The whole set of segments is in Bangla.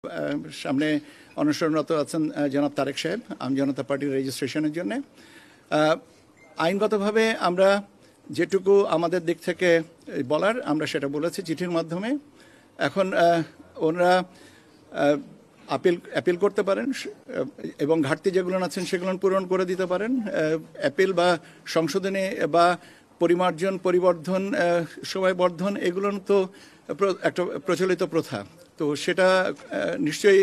সামনে অনশনরত আছেন জনাব তারেক সাহেব আম জনতা পার্টির রেজিস্ট্রেশনের জন্য। আইনগতভাবে আমরা যেটুকু আমাদের দিক থেকে বলার আমরা সেটা বলেছি চিঠির মাধ্যমে। এখন ওনারা অ্যাপিল করতে পারেন এবং ঘাটতি যেগুলো আছেন সেগুলো পূরণ করে দিতে পারেন। অ্যাপিল বা সংশোধনী বা পরিমার্জন পরিবর্ধন সময় বর্ধন এগুলো তো একটা প্রচলিত প্রথা, তো সেটা নিশ্চয়ই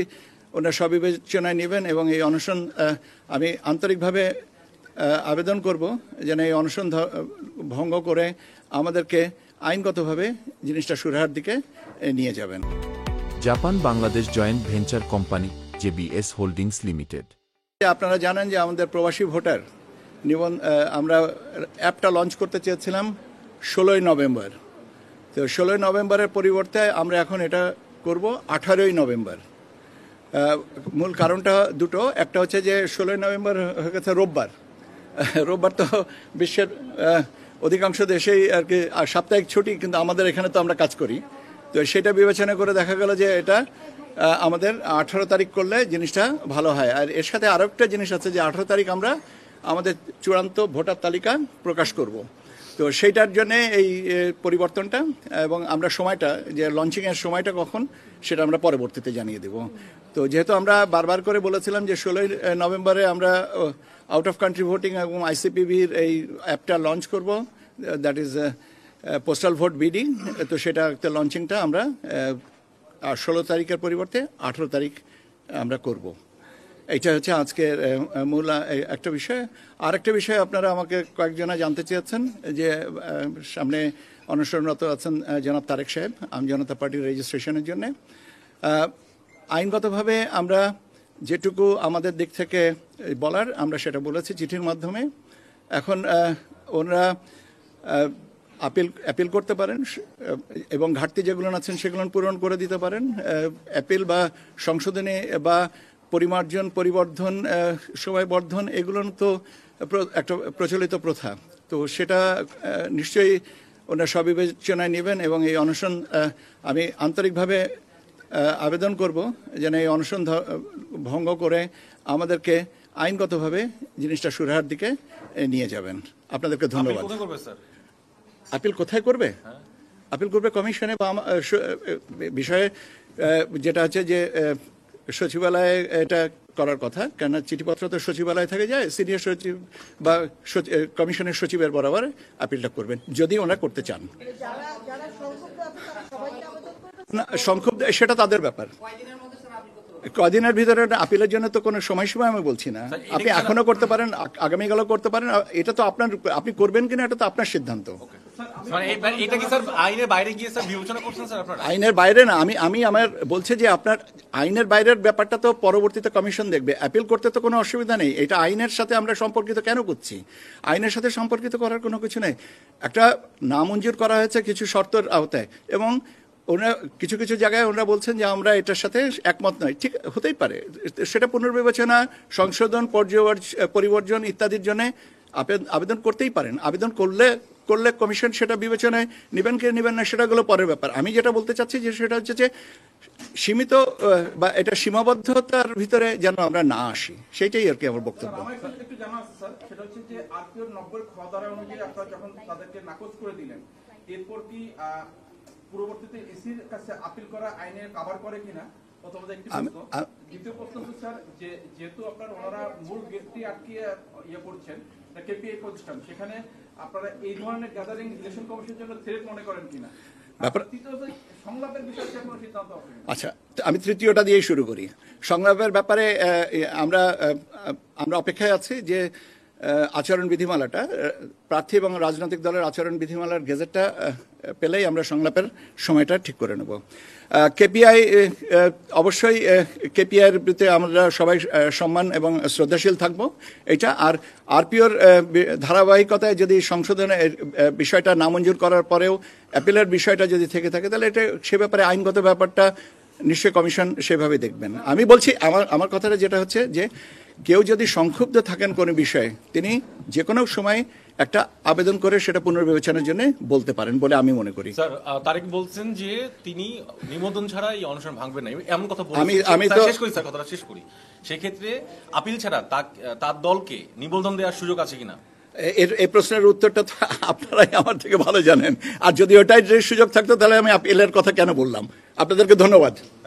ওনারা সবিবেচনায় নেবেন এবং এই অনশন আমি আন্তরিকভাবে আবেদন করব যেন এই অনশন ভঙ্গ করে আমাদেরকে আইনগতভাবে জিনিসটা সুরাহার দিকে নিয়ে যাবেন। Japan Bangladesh joint venture company JBS holdings limited. আপনারা জানেন যে আমাদের প্রবাসী ভোটার আমরা অ্যাপটা লঞ্চ করতে চেয়েছিলাম 16ই নভেম্বর, তো 16ই নভেম্বরের পরিবর্তে আমরা এখন এটা করব 18ই নভেম্বর। মূল কারণটা দুটো, একটা হচ্ছে যে 16ই নভেম্বর হয়ে গেছে রোববার। রোববার তো বিশ্বের অধিকাংশ দেশেই আর কি সাপ্তাহিক ছুটি, কিন্তু আমাদের এখানে তো আমরা কাজ করি, তো সেটা বিবেচনা করে দেখা গেল যে এটা আমাদের 18 তারিখ করলে জিনিসটা ভালো হয়। আর এর সাথে আরও একটা জিনিস আছে যে 18 তারিখ আমরা আমাদের চূড়ান্ত ভোটার তালিকা প্রকাশ করব, তো সেইটার জন্যে এই পরিবর্তনটা এবং আমরা সময়টা যে লঞ্চিংয়ের সময়টা কখন সেটা আমরা পরবর্তীতে জানিয়ে দেব। তো যেহেতু আমরা বারবার করে বলেছিলাম যে 16ই নভেম্বরে আমরা আউট অফ কান্ট্রি ভোটিং এবং আইসিপিবির এই অ্যাপটা লঞ্চ করব, that is postal vote BD, তো সেটা লঞ্চিংটা আমরা 16 তারিখের পরিবর্তে 18 তারিখ আমরা করব। এইটা হচ্ছে আজকের মূল একটা বিষয়। আর একটা বিষয় আপনারা আমাকে কয়েকজনা জানতে চেয়েছেন যে সামনে অনশনরত আছেন জনাব তারেক সাহেব আম জনতা পার্টির রেজিস্ট্রেশনের জন্য। আইনগতভাবে আমরা যেটুকু আমাদের দিক থেকে বলার আমরা সেটা বলেছি চিঠির মাধ্যমে। এখন ওনারা অ্যাপিল করতে পারেন এবং ঘাটতি যেগুলো আছেন সেগুলো পূরণ করে দিতে পারেন। অ্যাপিল বা সংশোধনী বা পরিমার্জন পরিবর্ধন সময় বর্ধন এগুলো তো একটা প্রচলিত প্রথা, তো সেটা নিশ্চয়ই ওনারা সবিবেচনায় নেবেন এবং এই অনশন আমি আন্তরিকভাবে আবেদন করব যেন এই অনশন ভঙ্গ করে আমাদেরকে আইনগতভাবে জিনিসটা সুরাহার দিকে নিয়ে যাবেন। আপনাদেরকে ধন্যবাদ। আপিল কোথায় করবে? আপিল করবে কমিশনে বা বিষয়ে যেটা হচ্ছে যে সচিবালয়ে এটা করার কথা, কেননা চিঠিপত্র তো সচিবালয় থেকে যায়, সিনিয়র সচিব বা কমিশনের সচিবের বরাবর আপিলটা করবেন যদি ওনারা করতে চান। না সংক্ষুব্ধ সেটা তাদের ব্যাপার, কদিনের ভিতরে আপিলের জন্য তো কোনো সময়সীমা আমি বলছি না। আপনি এখনো করতে পারেন, আগামীকালও করতে পারেন, এটা তো আপনার, আপনি করবেন কিনা এটা তো আপনার সিদ্ধান্ত। আইনের বাইরে না, আমি আমার বলছি যে আপনার আইনের বাইরের ব্যাপারটা তো পরবর্তীতে কমিশন দেখবে। অ্যাপিল করতে তো কোনো অসুবিধা নেই, এটা আইনের সাথে আমরা সম্পর্কিত কেন করছি? আইনের সাথে সম্পর্কিত করার কোনো কিছু নেই। একটা নামঞ্জুর করা হয়েছে কিছু শর্তের আওতায় এবং ওনারা কিছু কিছু জায়গায় ওনারা বলছেন যে আমরা এটার সাথে একমত নই, ঠিক হতেই পারে, সেটা পুনর্বিবেচনা সংশোধন পরিবর্জন ইত্যাদির জন্য আবেদন করতেই পারেন। আবেদন করলে কমিশন সেটা বিবেচনায় নেবেন কি নেবেন না সেটা হলো পরের ব্যাপার। আমি যেটা বলতে চাচ্ছি যে সেটা হচ্ছে যে সীমিত বা এটা সীমাবদ্ধতার ভিতরে যেন আমরা না আসি, সেটাই আর কি আমার বক্তব্য। পরবর্তীতে এসির কাছে আপিল করা আইনে কভার করে কিনা, প্রথমত একটি প্রশ্ন। দ্বিতীয় প্রশ্ন স্যার, যে যেহেতু আপনার ওনারা মূল গেটটি আটকিয়ে করছেন কেপিআই প্রতিষ্ঠান, সেখানে আপনারা এই ধরনের গ্যাদারিং ইলেকশন কমিশনের জন্য থ্রেট মনে করেন কিনা? সংলাপের বিষয়ে কোনো সিদ্ধান্ত হবে? আচ্ছা, আমি তৃতীয়টা দিয়েই শুরু করি। সংলাপের ব্যাপারে আমরা অপেক্ষায় আছি যে আচরণ বিধিমালাটা, প্রার্থী এবং রাজনৈতিক দলের আচরণ বিধিমালার গেজেটটা পেলেই আমরা সংলাপের সময়টা ঠিক করে নেব। কেপিআই অবশ্যই কেপিআইয়ের প্রতি আমরা সবাই সম্মান এবং শ্রদ্ধাশীল থাকব এটা। আর আরপিওর ধারাবাহিকতায় যদি সংশোধনের বিষয়টা নামঞ্জুর করার পরেও অ্যাপিলের বিষয়টা যদি থেকে থাকে তাহলে এটা সে ব্যাপারে আইনগত ব্যাপারটা নিশ্চয়ই কমিশন সেভাবে দেখবেন। আমি বলছি আমার কথাটা যেটা হচ্ছে যে কেউ যদি সংক্ষুব্ধ থাকেন কোনো বিষয়ে তিনি যে কোনো সময় একটা আবেদন করে সেটা পুনর্বিবেচনার জন্য বলতে পারেন বলে আমি মনে করি। স্যার তারেক বলছেন যে তিনি নিবন্ধন ছাড়া এই অনুষ্ঠান ভাঙবেন না, এমন কথা বলছেন। আমি স্যার, তো শেষ করি স্যার, কথাটা শেষ করি। সেক্ষেত্রে আপিল ছাড়া তার দলকে নিবন্ধন দেওয়ার সুযোগ আছে কিনা? এই প্রশ্নের উত্তরটা তো আপনারাই আমার থেকে ভালো জানেন। আর যদি ওটাই যে সুযোগ থাকতো তাহলে আমি আপিলের কথা কেন বললাম। আপনাদেরকে ধন্যবাদ।